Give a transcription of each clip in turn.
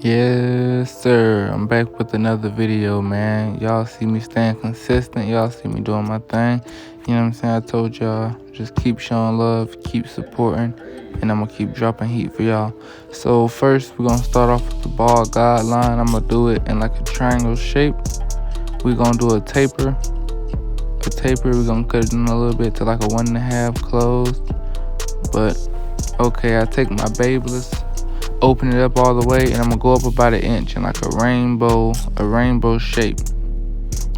Yes, sir. I'm back with another video, man. Y'all see me staying consistent. Y'all see me doing my thing. You know what I'm saying? I told y'all, just keep showing love, keep supporting, and I'm going to keep dropping heat for y'all. So first, we're going to start off with the ball guideline. I'm going to do it in like a triangle shape. We're going to do a taper. We're going to cut it in a little bit to like a 1.5 closed. But, okay, I take my Babyliss, open it up all the way, and I'm gonna go up about 1 inch in like a rainbow shape.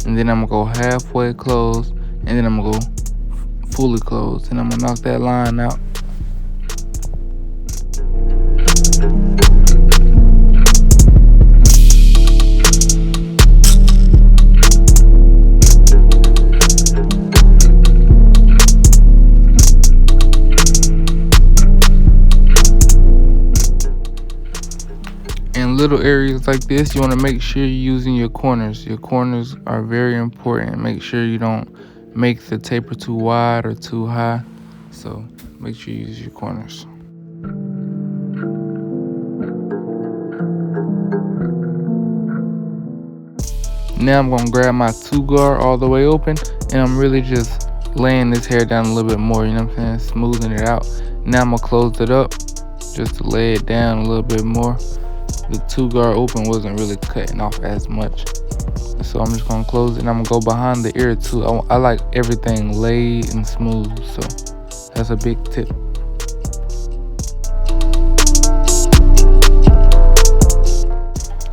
And then I'm gonna go halfway closed, and then I'm gonna go fully closed, and I'm gonna knock that line out. In little areas like this, you want to make sure you're using your corners. Your corners are very important. Make sure you don't make the taper too wide or too high. So make sure you use your corners. Now I'm going to grab my 2-guard all the way open, and I'm really just laying this hair down a little bit more, you know what I'm saying, smoothing it out. Now I'm going to close it up just to lay it down a little bit more. The 2-guard open wasn't really cutting off as much, so I'm just going to close it, and I'm going to go behind the ear too. I like everything laid and smooth, so that's a big tip.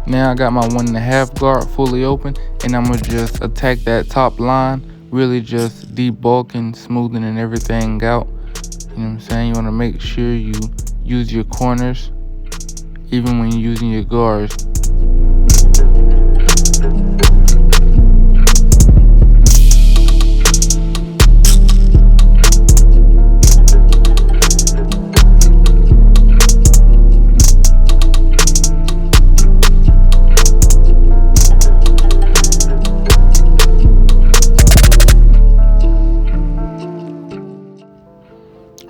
Now I got my 1.5 guard fully open, and I'm gonna just attack that top line, really just debulking, smoothing and everything out. You know what I'm saying? You wanna make sure you use your corners, even when you're using your guards.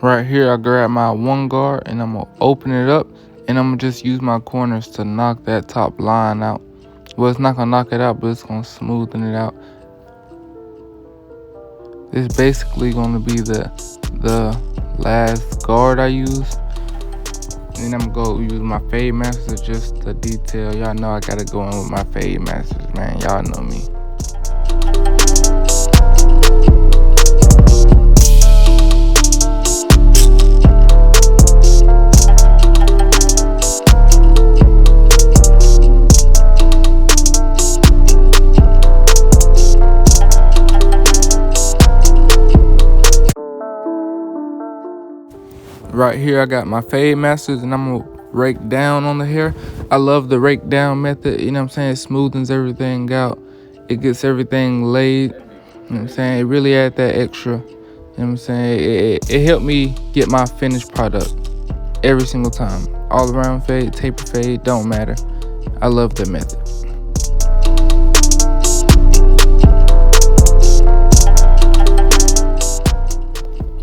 Right here, I grab my 1 guard, and I'm gonna open it up, and I'm gonna just use my corners to knock that top line out. Well, it's not gonna knock it out, but it's gonna smoothen it out. It's basically gonna be the last guard I use. And then I'm gonna go use my Fade Masters just to detail. Y'all know I gotta go in with my Fade Masters, man. Y'all know me. Right here, I got my Fade Masters, and I'm gonna rake down on the hair. I love the rake down method, you know what I'm saying? It smoothens everything out. It gets everything laid, you know what I'm saying? It really adds that extra, you know what I'm saying? It helped me get my finished product every single time. All around fade, taper fade, don't matter. I love the method.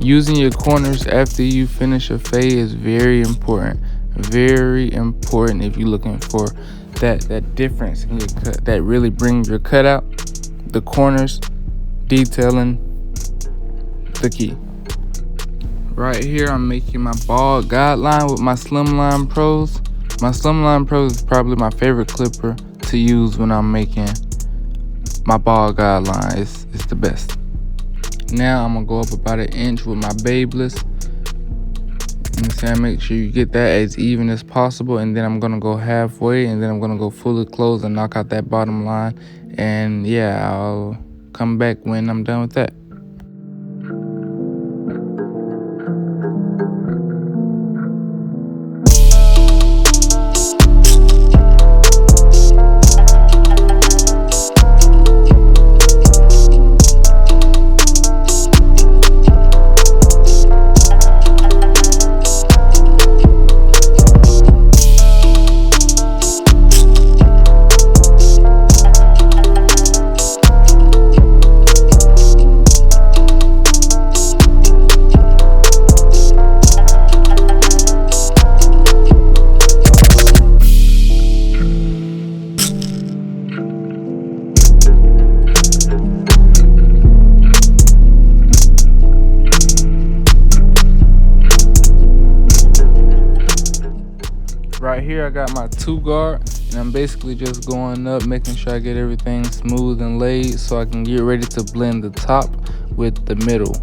Using your corners after you finish a fade is very important. Very important if you're looking for that difference in your cut, that really brings your cut out. The corners, detailing, the key. Right here, I'm making my bald guideline with my Slimline Pros. My Slimline Pros is probably my favorite clipper to use when I'm making my bald guideline. It's the best. Now I'm gonna go up about 1 inch with my Babyliss. You know what I'm saying? Make sure you get that as even as possible, and then I'm gonna go halfway, and then I'm gonna go fully close and knock out that bottom line. And yeah, I'll come back when I'm done with that. Right here I got my 2 guard, and I'm basically just going up, making sure I get everything smooth and laid so I can get ready to blend the top with the middle.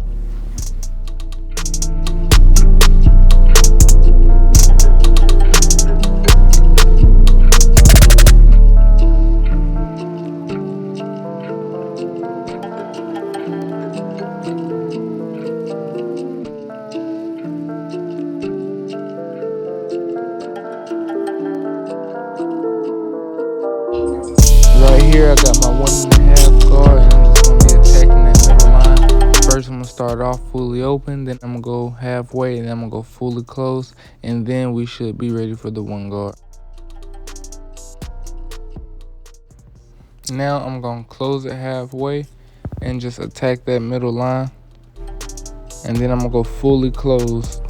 Right here I got my 1.5 guard, and I'm just going to be attacking that middle line. First I'm going to start off fully open, then I'm going to go halfway, and then I'm going to go fully closed, and then we should be ready for the 1 guard. Now I'm going to close it halfway and just attack that middle line, and then I'm going to go fully closed.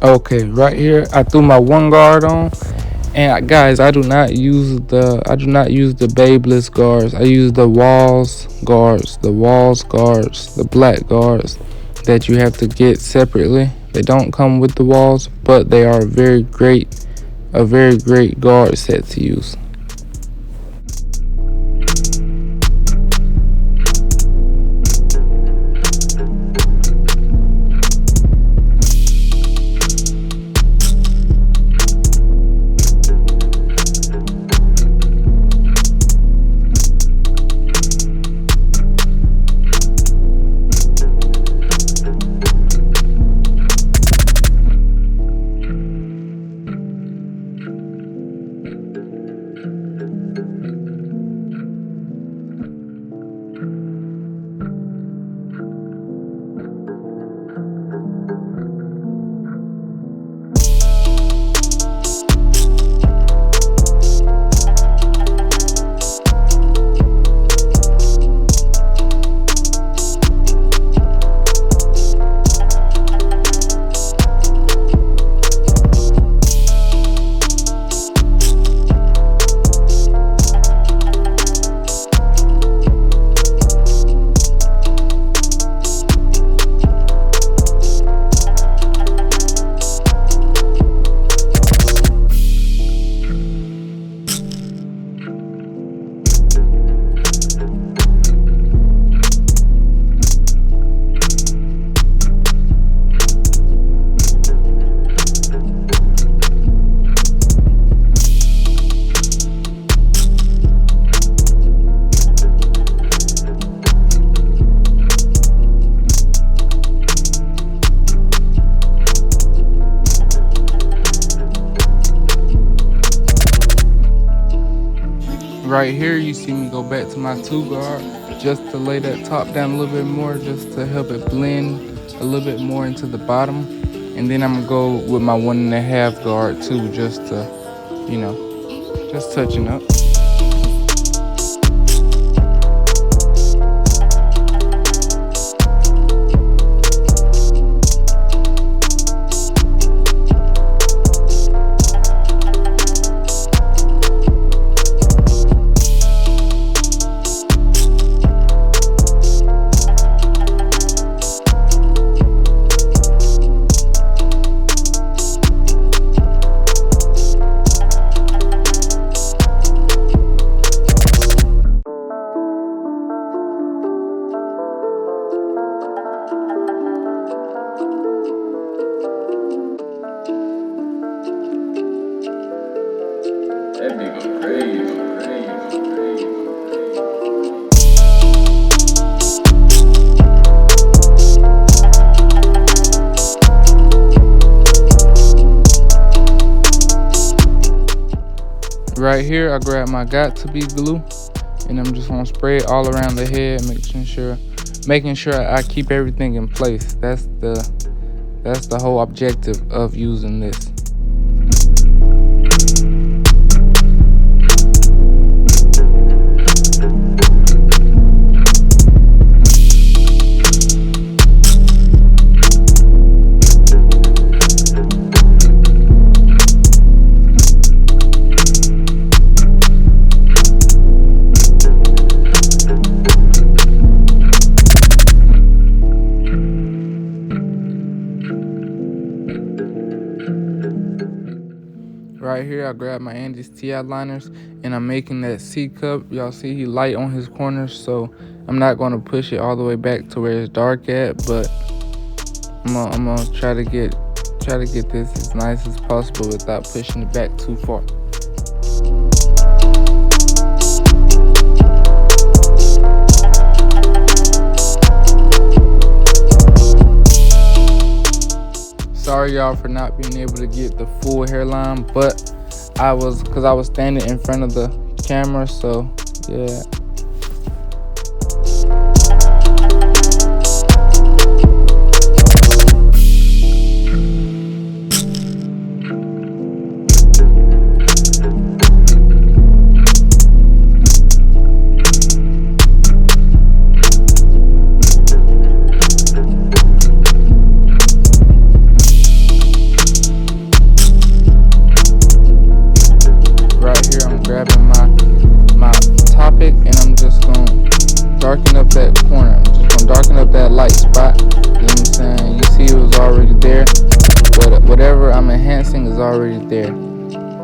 Okay, right here I threw my 1 guard on, and guys, I do not use the Babeless guards. I use the walls guards, the black guards that you have to get separately. They don't come with the walls, but they are a very great guard set to use. Right here you see me go back to my 2 guard just to lay that top down a little bit more, just to help it blend a little bit more into the bottom. And then I'm gonna go with my 1.5 guard too, just to, just touching up. That nigga crazy. Right here, I grab my got2b glue, and I'm just gonna spray it all around the head, making sure I keep everything in place. That's the whole objective of using this. Right here, I grabbed my Andy's TI liners, and I'm making that C cup. Y'all see he light on his corners, so I'm not gonna push it all the way back to where it's dark at, but I'm gonna try to get this as nice as possible without pushing it back too far. Sorry y'all for not being able to get the full hairline, but I was standing in front of the camera, so yeah. Grabbing my topic, and I'm just gonna darken up that corner. I'm just gonna darken up that light spot. You know what I'm saying? You see it was already there. Whatever I'm enhancing is already there.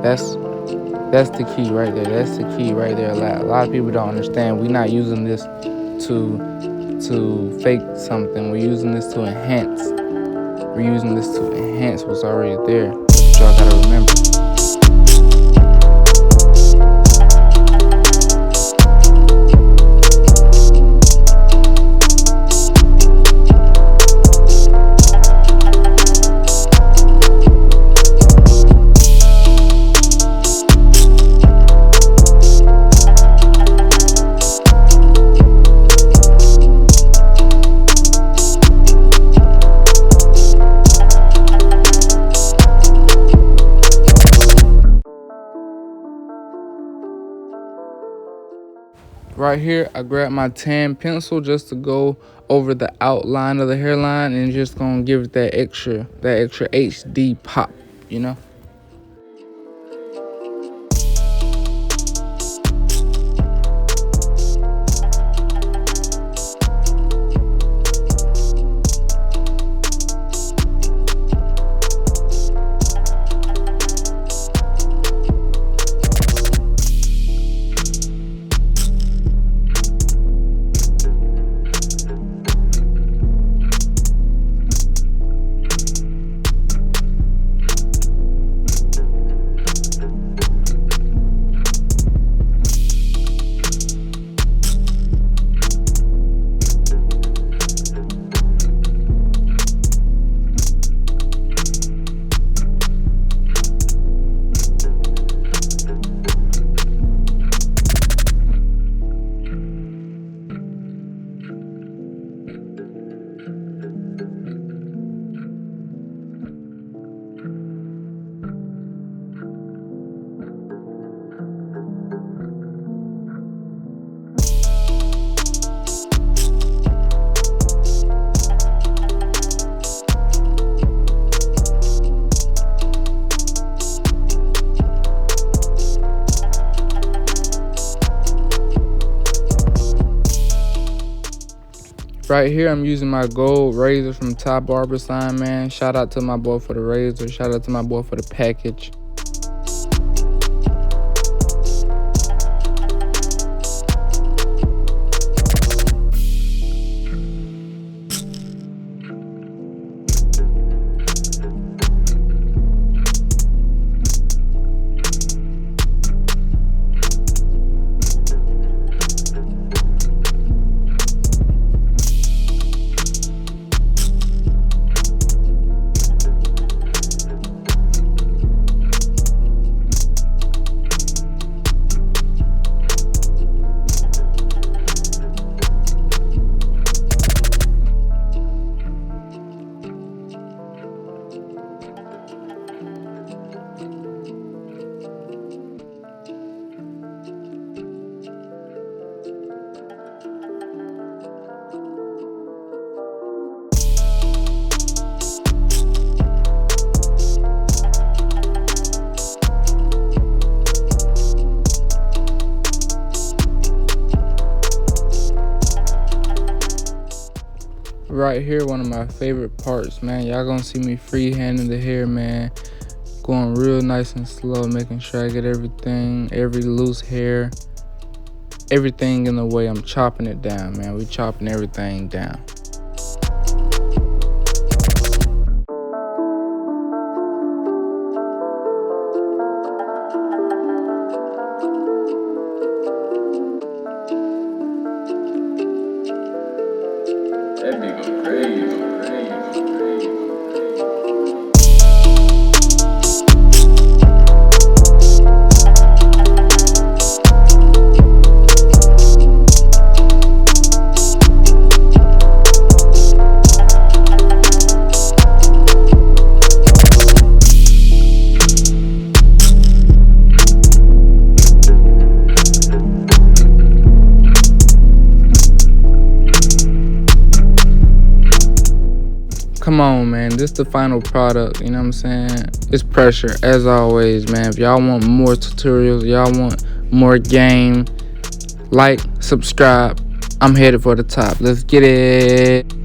That's the key right there. That's the key right there. A lot of people don't understand. We're not using this to fake something. We're using this to enhance. We're using this to enhance what's already there. That's what y'all gotta remember. Right here, I grabbed my tan pencil just to go over the outline of the hairline, and just gonna give it that extra HD pop, you know? Right here, I'm using my gold razor from Top Barber Sign, man. Shout out to my boy for the razor. Shout out to my boy for the package. Right here, one of my favorite parts, man. Y'all gonna see me freehanding the hair, man. Going real nice and slow, making sure I get everything, every loose hair, everything in the way. I'm chopping it down, man. We chopping everything down. That nigga crazy. Come on, man. This is the final product. You know what I'm saying? It's pressure, as always, man. If y'all want more tutorials, y'all want more game, like, subscribe. I'm headed for the top. Let's get it.